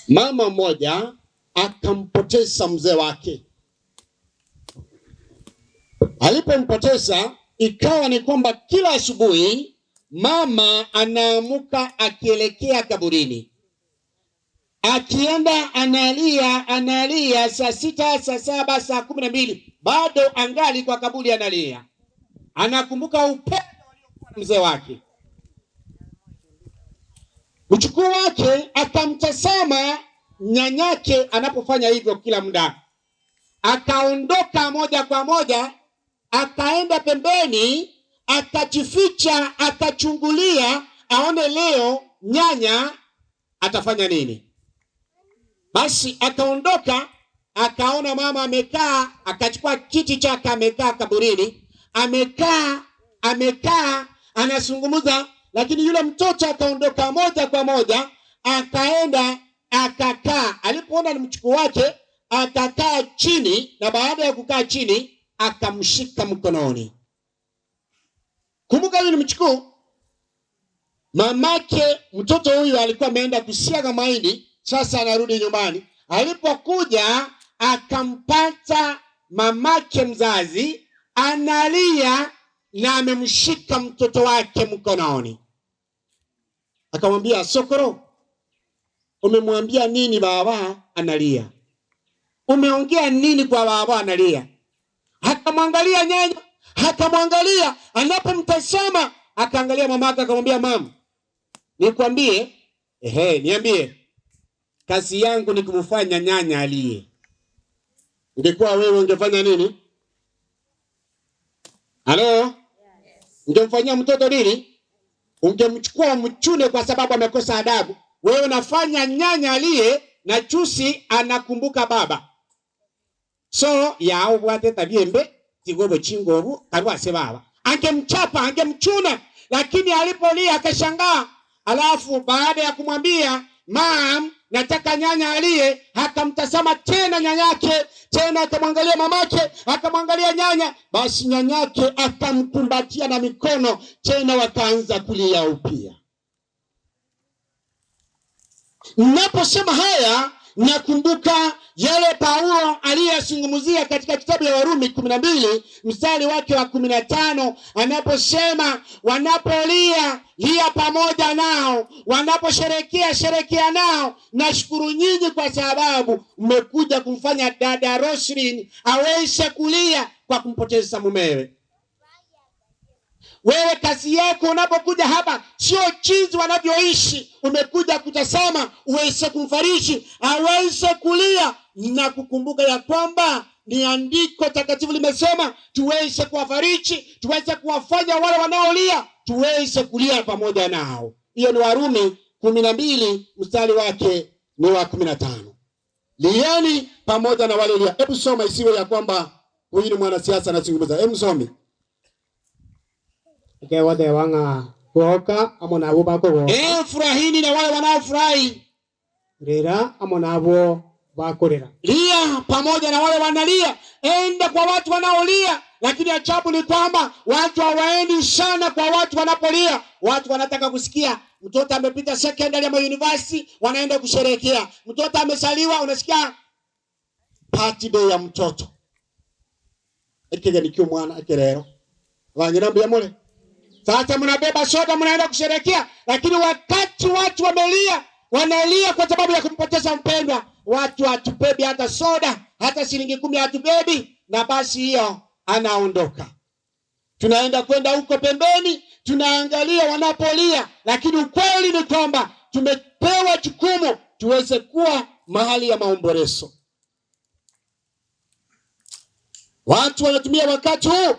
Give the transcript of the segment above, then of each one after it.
Mama mmoja akampoteza mzee wake. Alipompoteza, ikawa ni kwamba kila asubuhi mama anaamuka akielekea kaburini. Akienda analia saa 6, saa 7, saa 12, bado angali kwa kaburi analia. Anakumbuka upendo aliokuwa mzee wake. Mjukuu wake akamtazama nyanyake anapofanya hivyo kila muda. Akaondoka moja kwa moja, akaenda pembeni, akajificha, akachungulia aone leo nyanya atafanya nini. Basi akaondoka, akaona mama amekaa, akachukua kiti chake, amekaa kaburini, amekaa anazungumza. Lakini yule mtoto akaondoka moja kwa moja, akaenda akakaa. Alipoona ni mjukuu wake, akakaa chini, na baada ya kukaa chini akamshika mkononi. Kumbuka yule ni mjukuu. Mamake mtoto huyu alikuwa ameenda kusiaga mahindi, sasa anarudi nyumbani. Alipokuja akampata mamake mzazi analia na amemshika mtoto wake mkononi. Akamwambia, Sokoro, umemwambia nini baba analia? Umeongea nini kwa baba analia? Akamwangalia nyanya, akamwangalia, anapomtazama akaangalia mamake, akamwambia, mama, nikwambie, niambie, kazi yangu ni kumfanya nyanya alie. Ungekuwa wewe ungefanya nini? Halo? Ungemfanyia mtoto nini? Ungemchukua mchune kwa sababu amekosa adabu. Wewe unafanya nyanya alie na chusi anakumbuka baba. So yao bwate tabiembe tigobo chingobu karwase baba. Angemchapa, angemchuna, lakini alipolia akashangaa. Alafu baada ya kumwambia, "Mam, nataka nyanya alie," akamtazama tena nyanyake, tena akamwangalia mamake, akamwangalia nyanya. Basi nyanyake akamkumbatia na mikono, tena wakaanza kulia upya. Ninaposema haya, nakumbuka yale Paulo aliyazungumzia katika kitabu ya Warumi 12 mstari wake wa 15, anaposema wanapolia lia pamoja nao, wanaposherekea sherekea nao. Nashukuru nyinyi kwa sababu mmekuja kumfanya dada Roslyn aweze kulia kwa kumpoteza mumewe. Wewe kazi yako unapokuja hapa sio jinsi wanavyoishi, umekuja kutazama uweze kumfariji, aweze kulia na kukumbuka ya kwamba ni andiko takatifu limesema tuweze kuwafariji, tuweze kuwafanya wale wanaolia tuweze kulia pamoja nao. Hiyo ni Warumi 12 mstari wake ni wa 15. Lieni pamoja na wale lia. Hebu soma isiwe ya kwamba huyu ni mwanasiasa anazungumza. Hebu some. Wade wanga kuoka amona abo bako. Furahini na wale wanaofurahi. Rera amona abo bakorera. Lia pamoja na wale wanalia. Enda kwa watu wanaolia. Lakini ajabu ni kwamba watu hawaendi sana kwa watu wanapolia. Watu wanataka kusikia mtoto amepita secondary ama university, wanaenda kusherehekea. Mtoto amesaliwa, unasikia party day ya mtoto. Ekega nikio mwana akerero. Wangirambia mole. Sasa mnabeba soda mnaenda kusherehekea, lakini wakati watu wamelia, wanalia kwa sababu ya kumpoteza mpendwa, watu hatubebi hata soda, hata shilingi 10 hatubebi, na basi hiyo anaondoka. Tunaenda kwenda huko pembeni, tunaangalia wanapolia, lakini ukweli ni kwamba tumepewa jukumu tuweze kuwa mahali ya maombolezo. Watu wanatumia wakati huu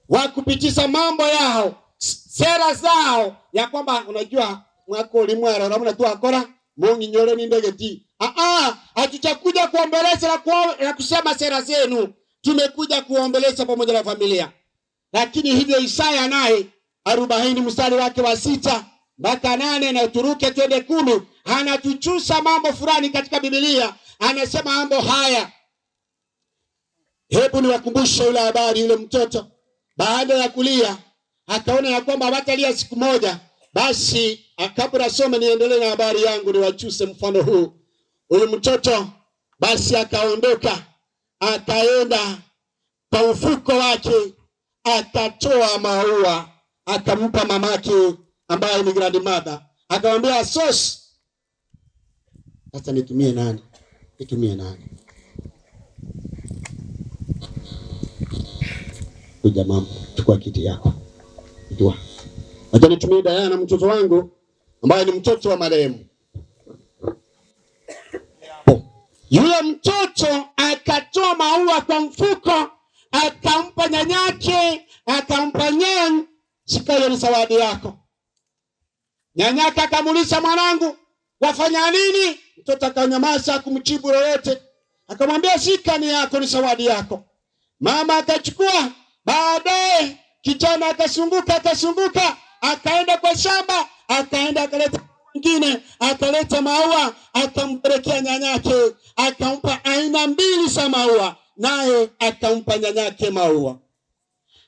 wa kupitisha mambo yao, sera zao, ya kwamba unajua mwako ulimwara na mtu akora mongi nyore ni ndegeti. Hatutakuja kuombeleza na kusema sera zenu, tumekuja kuombeleza pamoja na familia. Lakini hivyo Isaya naye 40 mstari wake wa 6 mpaka 8 na Uturuke 10 anatuchusa mambo fulani katika Biblia. Anasema mambo haya. Hebu niwakumbushe yule habari, yule mtoto baada ya kulia akaona ya kwamba hatalia siku moja. Basi akabla some niendelee na habari yangu, niwachuse mfano huu. Huyu mtoto basi akaondoka, akaenda kwa ufuko wake, akatoa maua, akampa mamake ambaye ni grandmother. Akamwambia, "Sos, sasa nitumie nani? Nitumie nani?" Kuja mama, chukua kiti yako. Njoo. Acha nitumie Diana mtoto wangu ambaye ni mtoto wa marehemu. Yule mtoto akatoa maua kwa mfuko, akampa nyanyake, akampa nyen, "Shika ni zawadi yako." Nyanyake akamuuliza, "Mwanangu, wafanya nini?" Mtoto akanyamaza kumjibu lolote. Akamwambia, "Shika ni yako, ni zawadi yako." Mama akachukua. Baadaye kijana akasunguka, akaenda kwa shamba, akaenda akaleta mwingine, akaleta maua, akampelekea nyanyake, akampa aina 2 za maua, naye akampa nyanyake maua.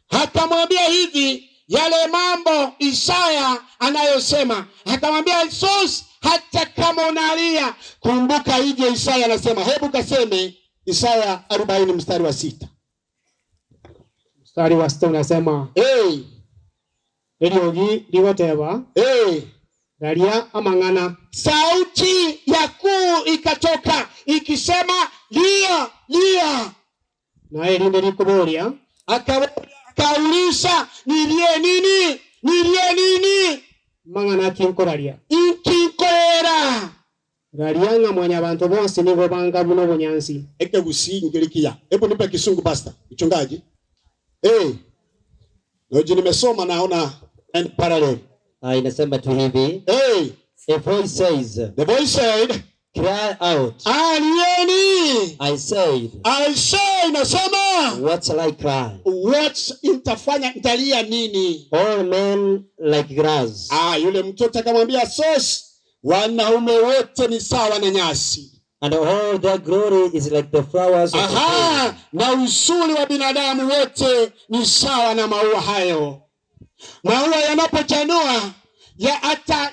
Akamwambia hivi yale mambo Isaya anayosema, akamwambia, "Sos, hata kama unalia, kumbuka hivyo Isaya anasema." Hebu kaseme Isaya 40 mstari wa 6. Mstari wa 6 unasema, "Eliogi liwateba, dalia amangana." Sauti ya kuu ikatoka ikisema, "Lia, lia." Na elinde likubolia, akauliza, "Nilie nini? Nilie nini?" Mangana kinkoralia. Inkinkorera. Dalia mwanya abantu bonse nibo banga buno bunyansi. Eke gusingirikia. Hebu nipe kisungu pastor. Mchungaji. Noji nimesoma naona and parallel. Inasema tu hivi. The voice says. The voice said, "Cry out." Alieni. I say, nasema. "What shall I cry? What intafanya nitalia nini? All men like grass." Yule mtoto akamwambia, "Sos, wanaume wote ni sawa na nyasi. And all their glory is like the flowers of the field." Na uzuri wa binadamu wote ni sawa na maua hayo. Maua yanapochanua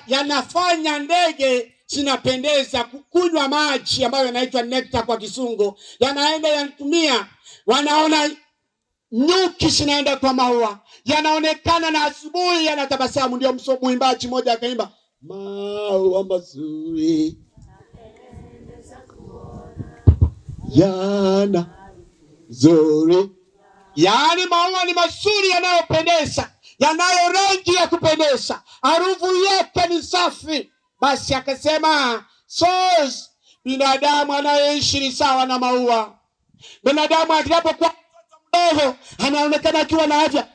yanafanya ndege zinapendeza kunywa maji ambayo yanaitwa nectar kwa Kisungu. Yanaenda yanatumia, wanaona nyuki zinaenda kwa maua. Yanaonekana na asubuhi yanatabasamu. Ndio mwimbaji mmoja akaimba, "Maua mazuri yana zuri." Yaani maua ni mazuri yanayopendeza, yanayo rangi ya kupendeza, harufu yake ni safi. Basi akasema, "Sos, binadamu anayeishi ni sawa na maua." Binadamu atakapokuwa mdogo anaonekana akiwa na afya.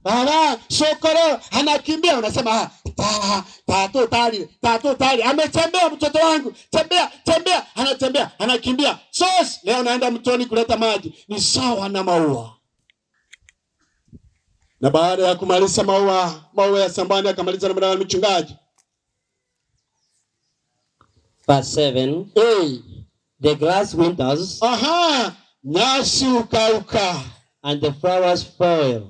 Baba, sokoro, anakimbia, unasema, Tatu tali, ametembea mtoto wangu, tembea, anatembea, anakimbia. Sos, leo naenda mtoni kuleta maji. Ni sawa na maua. Na baada ya kumaliza maua ya sambani, akamaliza na mwana mchungaji. Verse 7. The grass winters. Nyasi ukauka. And the flowers fall.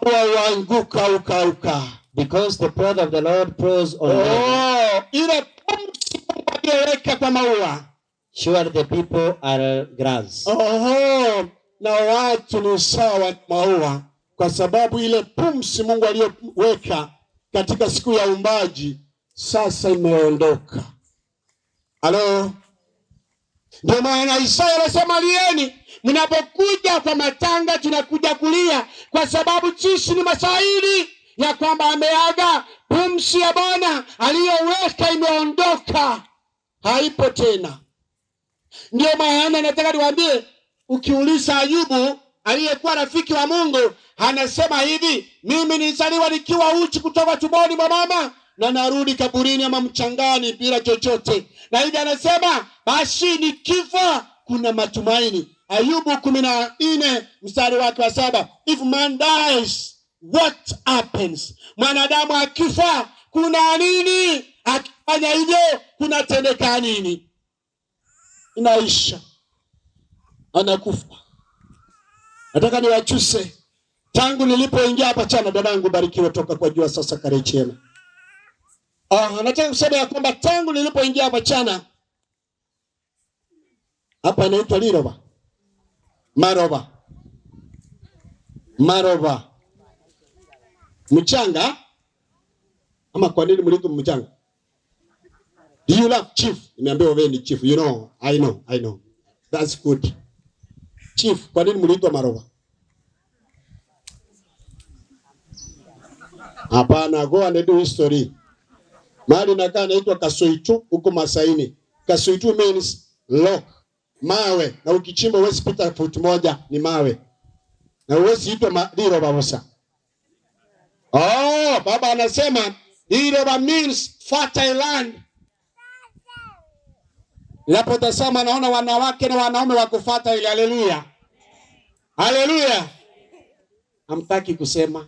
Maua waanguka. Because the breath of the Lord blows on them. Ile pumzi aliyoweka kwa maua. Surely the people are grass. Na watu ni sawa na maua, kwa sababu ile pumzi Mungu aliyoweka katika siku ya uumbaji sasa imeondoka. Halo? Ndio maana Isaya anasema, "Lieni, mnapokuja kwa matanga tunakuja kulia, kwa sababu sisi ni mashahidi ya kwamba ameaga. Pumzi ya Bwana aliyoweka imeondoka, haipo tena." Ndio maana nataka niwaambie, ukiuliza Ayubu aliyekuwa rafiki wa Mungu, anasema hivi, "Mimi nilizaliwa nikiwa uchi kutoka tumboni mwa mama, na narudi kaburini ama mchangani bila chochote." Na hivi anasema, basi nikifa kuna matumaini. Ayubu 14 mstari wake wa 7. If man dies, what happens? Mwanadamu akifa kuna nini? Akifanya hivyo kunatendeka nini? Inaisha, anakufa. Nataka niwachuse, tangu nilipoingia hapa chana, dadangu barikiwa toka kwa jua sasa karechema. Nataka kusema ya kwamba tangu nilipoingia hapa chana, Hapa inaitwa liroba. Maroba. Maroba. Mchanga? Ama kwa nini mlito mchanga? Do you love chief? Nimeambiwa wewe ni chief. You know, I know. That's good. Chief, kwa nini mlito maroba? Hapana, go and do history. Mahali nakaa naitwa Kasoitu huko Masaini. Kasoitu means rock, mawe. Na ukichimba huwezi pita foot moja ni mawe. Na huwezi itwa liroba musa. Oh, baba anasema liroba means fertile land. Ninapotazama naona wanawake na wanaume wakufuata ile. Haleluya. Haleluya. Hamtaki kusema.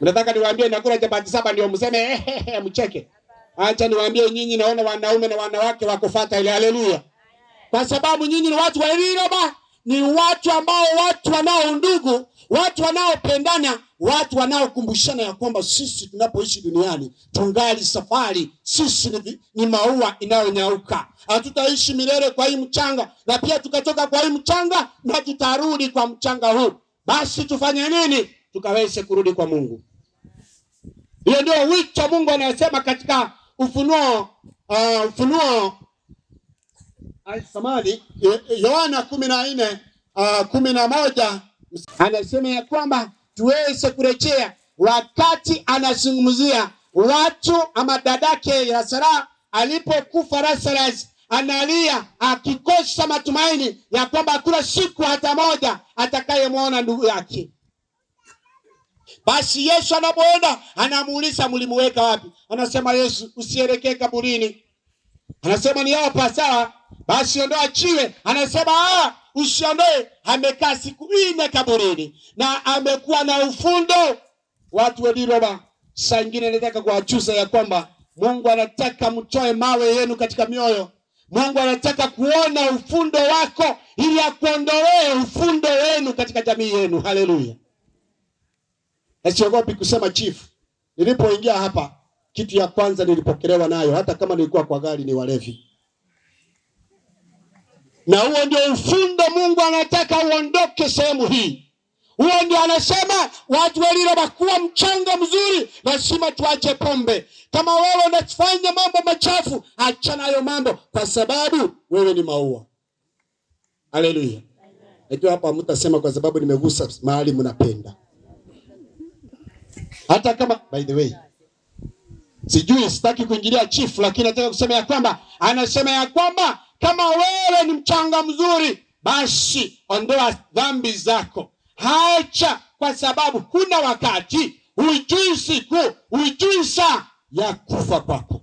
Mnataka niwaambie nakula chapati 7 ndio mseme mcheke. Acha niwaambie nyinyi naona wanaume na wanawake wakufuata ile. Haleluya. Kwa sababu nyinyi ni watu wa liroba, ni watu ambao watu wanao ndugu, watu wanaopendana, watu wanaokumbushana ya kwamba sisi tunapoishi duniani tungali safari, sisi ni maua inayonyauka. Hatutaishi milele kwa hii mchanga, na pia tukatoka kwa hii mchanga na tutarudi kwa mchanga huu. Basi tufanye nini? Tukaweze kurudi kwa Mungu. Hiyo ndio wito Mungu anasema katika Ufunuo Yohana 14:11 anasema ya kwamba tuweze kurejea, wakati anazungumzia watu ama dadake Lazaro alipokufa. Lazarus analia akikosa matumaini ya kwamba hakuna siku hata moja atakayemwona ndugu yake. Basi Yesu anapoenda anamuuliza mlimuweka wapi? Anasema Yesu, usielekee kaburini. Anasema ni hapa sawa. Basi ondoa jiwe. Anasema usiondoe, amekaa siku 4 kaburini na amekuwa na ufundo. Watu wa liroba, saa nyingine nataka kuwachuza ya kwamba Mungu anataka mtoe mawe yenu katika mioyo. Mungu anataka kuona ufundo wako ili akuondolee ufundo wenu katika jamii yenu. Haleluya. Nasiogopi kusema chief. Nilipoingia hapa, kitu ya kwanza nilipokelewa nayo, hata kama nilikuwa kwa gari, ni walevi. Na huo ndio ufundo Mungu anataka uondoke sehemu hii. Huo ndio anasema watu wa liroba, kuwa mchanga mzuri, lazima tuache pombe. Kama wewe unafanya mambo machafu, achana hayo mambo, kwa sababu wewe ni maua. Haleluya. Najua hapa mtasema kwa sababu nimegusa mahali mnapenda. Hata kama, by the way, sijui, sitaki kuingilia chief, lakini nataka kusema ya kwamba anasema ya kwamba kama wewe ni mchanga mzuri, basi ondoa dhambi zako. Hacha, kwa sababu huna wakati, hujui siku, hujui saa ya kufa kwako.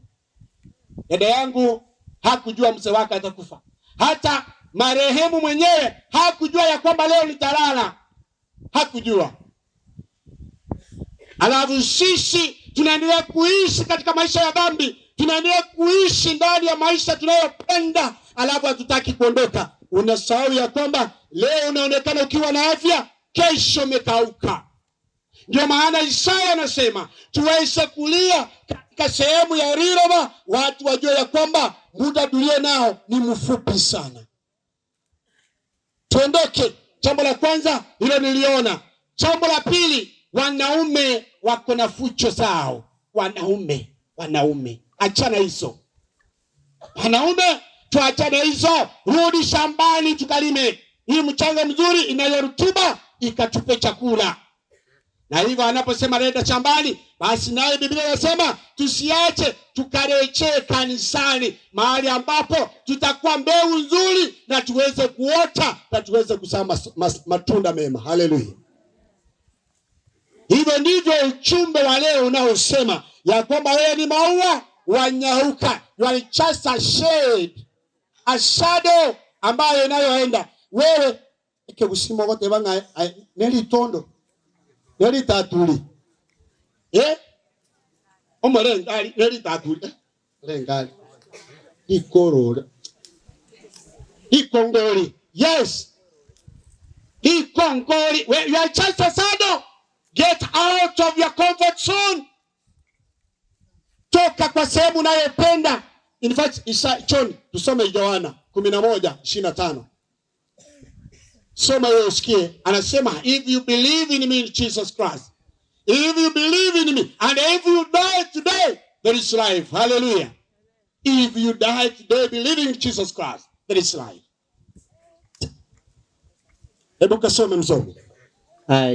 Dada yangu hakujua mzee wake atakufa. Hata marehemu mwenyewe hakujua ya kwamba leo nitalala. Hakujua. Alafu sisi tunaendelea kuishi katika maisha ya dhambi. Tunaendelea kuishi ndani ya maisha tunayopenda, alafu hatutaki kuondoka. Unasahau ya kwamba leo unaonekana ukiwa na afya, kesho umekauka. Ndio maana Isaya anasema tuweze kulia katika sehemu ya liroba, watu wajue ya kwamba muda tulio nao ni mfupi sana. Tuondoke. Jambo la kwanza hilo niliona. Jambo la pili, wanaume wako na fucho zao. Wanaume achana hizo. Wanaume tuachane hizo, rudi shambani tukalime. Hii mchanga mzuri inayorutuba ikatupe chakula. Na hivyo anaposema nenda shambani, basi naye Biblia inasema tusiache tukarejee kanisani, mahali ambapo tutakuwa mbegu nzuri na tuweze kuota na tuweze kuzaa matunda mema. Haleluya. Hivyo ndivyo uchumbe wa leo unaosema ya kwamba wewe ni maua wanyauka. You are just a shade, a shadow ambayo inayoenda. Wewe ikegusimo wote banga neli tondo neli tatuli omorengali neli tatuli rengali ikorora ikongoli. Yes, ikongoli. You are just a shadow. Get out of your comfort zone. Toka kwa sehemu unayopenda. In fact, John, tusome Yohana 11:25. Soma wewe usikie. Anasema, if you believe in me, in Jesus Christ. If you believe in me, and if you die today, there is life. Hallelujah. If you die today believing in Jesus Christ, there is life. Hebu kasome msomi.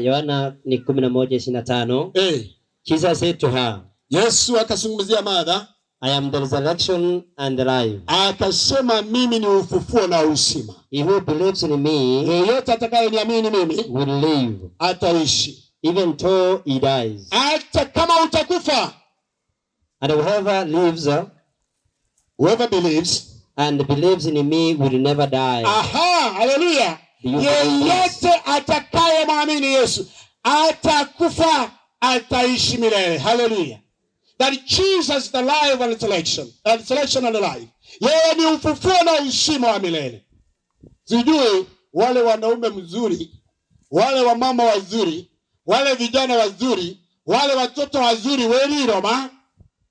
Yohana ni 11:25. Jesus said to her, Yesu akazungumzia Martha, I am the resurrection and the life. Akasema mimi ni ufufuo na uzima. He who believes in me, yeyote atakayeniamini mimi, will live, ataishi even though he dies. Hata kama utakufa. And whoever believes and believes in me will never die. Aha, hallelujah. Yeyote atakayemwamini Yesu atakufa, ataishi milele. Hallelujah. That Jesus is the life and resurrection. Resurrection and life. Yeye ni ufufuo na uzima wa milele. Sijui wale wanaume mzuri, wale wamama wazuri, wale vijana wazuri, wale watoto wazuri weli Roma,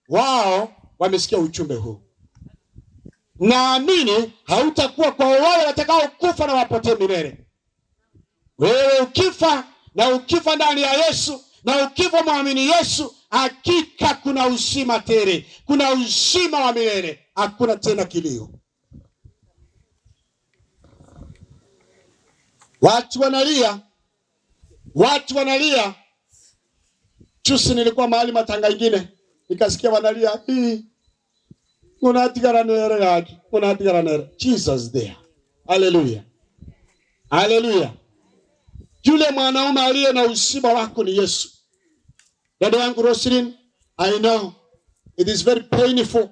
wao wamesikia ujumbe huu. Naamini hautakuwa kwa wale watakao kufa na wapotee milele. Wewe ukifa ndani ya Yesu, na ukifa muamini Yesu, hakika kuna uzima tele, kuna uzima wa milele, hakuna tena kilio. Watu wanalia. Juzi nilikuwa mahali matanga ingine, nikasikia wanalia, unatigara nere. Jesus there. Hallelujah. Hallelujah. Yule mwanaume aliye na uzima wako ni Yesu. Dada yangu Roslyn, I know it is very painful.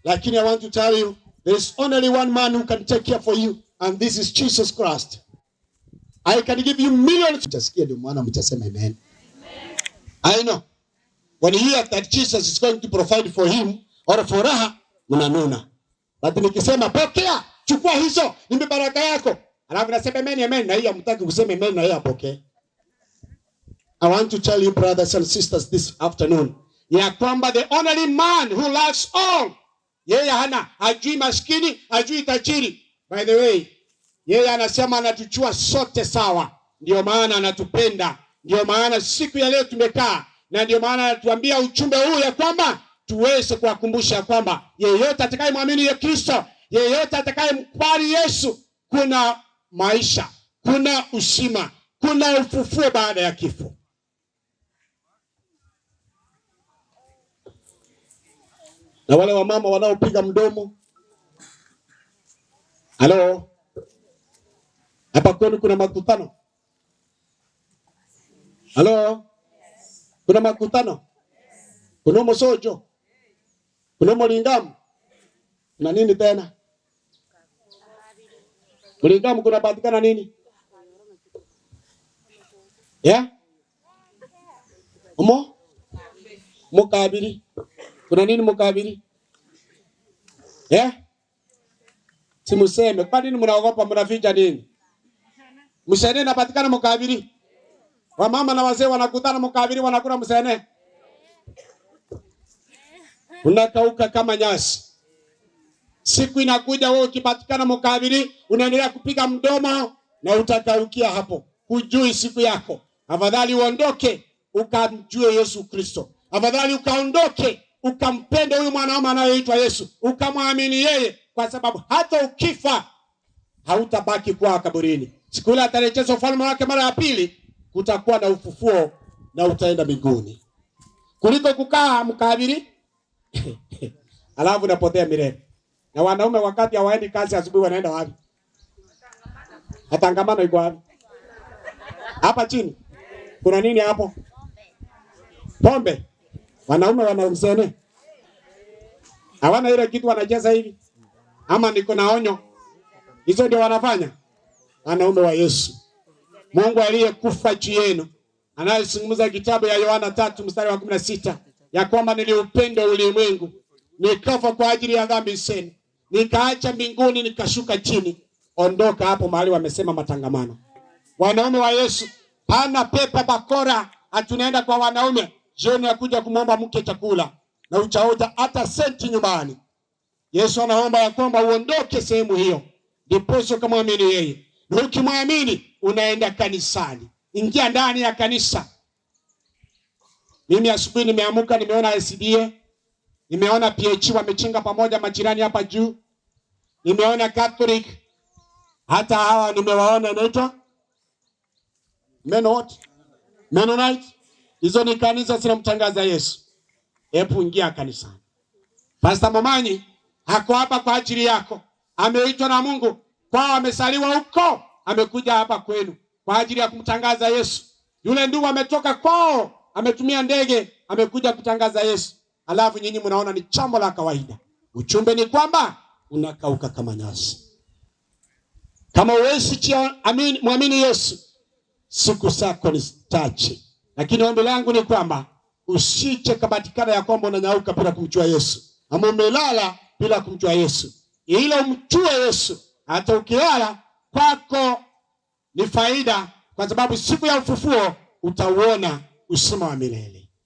Lakini I want to tell you, there is only one man who can take care for you, and this is Jesus Christ. I can give you millions. Mtasikia ndio maana mtasema amen. I know. When you hear that Jesus is going to provide for him or for her, mnanuna. Lakini nikisema pokea, chukua hizo, nimbe baraka yako. Alafu nasema amen, na hiyo mtaki kusema amen na hiyo apokee. I want to tell you, brothers and sisters, this afternoon, ya kwamba the only man who loves all, yeye hana ajui maskini, ajui tajiri. By the way, yeye anasema anatuchua sote sawa. Ndio maana anatupenda. Ndio maana siku ya leo tumekaa, na ndio maana anatuambia ujumbe huu ya kwamba tuweze kuwakumbusha kwamba yeyote atakayemwamini Yesu Kristo, yeyote atakayemkubali Yesu, kuna maisha, kuna uzima, kuna ufufuo baada ya kifo. Na wale wamama wanaopiga mdomo, halo, hapa kwenu kuna makutano? Halo, kuna makutano? Kuna mosojo? Kuna molingamu? Na nini tena? Molingamu kuna patikana nini? Mukabiri. Kuna nini mukabiri? Simuseme. Kwa nini mnaogopa, mnaficha nini? Msene napatikana mukabiri. Wamama na wazee wanakutana mukabiri, wanakula msene. Unakauka kama nyasi. Siku inakuja wewe ukipatikana mukabiri, unaendelea kupiga mdomo na utakaukia hapo. Hujui siku yako. Afadhali uondoke ukamjue Yesu Kristo. Afadhali ukaondoke ukampende huyu mwanaume anayeitwa Yesu, ukamwamini yeye, kwa sababu hata ukifa hautabaki kwa kaburini. Siku ile atarejeza ufalme wake mara ya pili, kutakuwa na ufufuo na utaenda mbinguni. Kuliko kukaa mkabiri alafu unapotea milele. Na wanaume wakati hawaendi kazi asubuhi wanaenda wapi? Atangamano iko wapi? Hapa chini. Kuna nini hapo? Pombe. Wanaume wanaumsene. Hawana ile kitu wanacheza hivi. Ama niko na onyo. Hizo ndio wanafanya. Wanaume wa Yesu. Mungu aliyekufa juu yenu, anayezungumza kitabu ya Yohana 3:16 ya kwamba niliupenda ulimwengu, nikafa kwa ajili ya dhambi zenu, nikaacha mbinguni nikashuka chini. Ondoka hapo mahali wamesema matangamano. Wanaume wa Yesu, pana pepa bakora, hatunaenda kwa wanaume jioni ya kuja kumwomba mke chakula na uchaoja hata senti nyumbani. Yesu anaomba ya kwamba uondoke sehemu hiyo, ndiposo kumwamini yeye. Na ukimwamini unaenda kanisani. Ingia ndani ya kanisa. Mimi asubuhi nimeamuka, nimeona SDA, nimeona PH wamechinga pamoja majirani hapa juu. Nimeona Catholic, hata hawa nimewaona inaitwa Mennonite. Hizo ni kanisa zinamtangaza Yesu. Hebu ingia kanisani. Pastor Mamangi hako hapa kwa ajili yako. Ameitwa na Mungu. Kwao amesaliwa huko, amekuja hapa kwenu kwa ajili ya kumtangaza Yesu. Yule ndugu ametoka kwao, ametumia ndege, amekuja kutangaza Yesu. Alafu nyinyi mnaona ni chambo la kawaida. Uchumbe ni kwamba unakauka kama nyasi. Kama uwezi muamini Yesu, siku zako ni chache. Lakini ombi langu ni kwamba usiche kabatikana ya kwamba unanyauka bila kumjua Yesu. Ama umelala bila kumjua Yesu. Ila umjue Yesu. Hata ukilala kwako ni faida, kwa sababu siku ya ufufuo utauona uzima wa milele.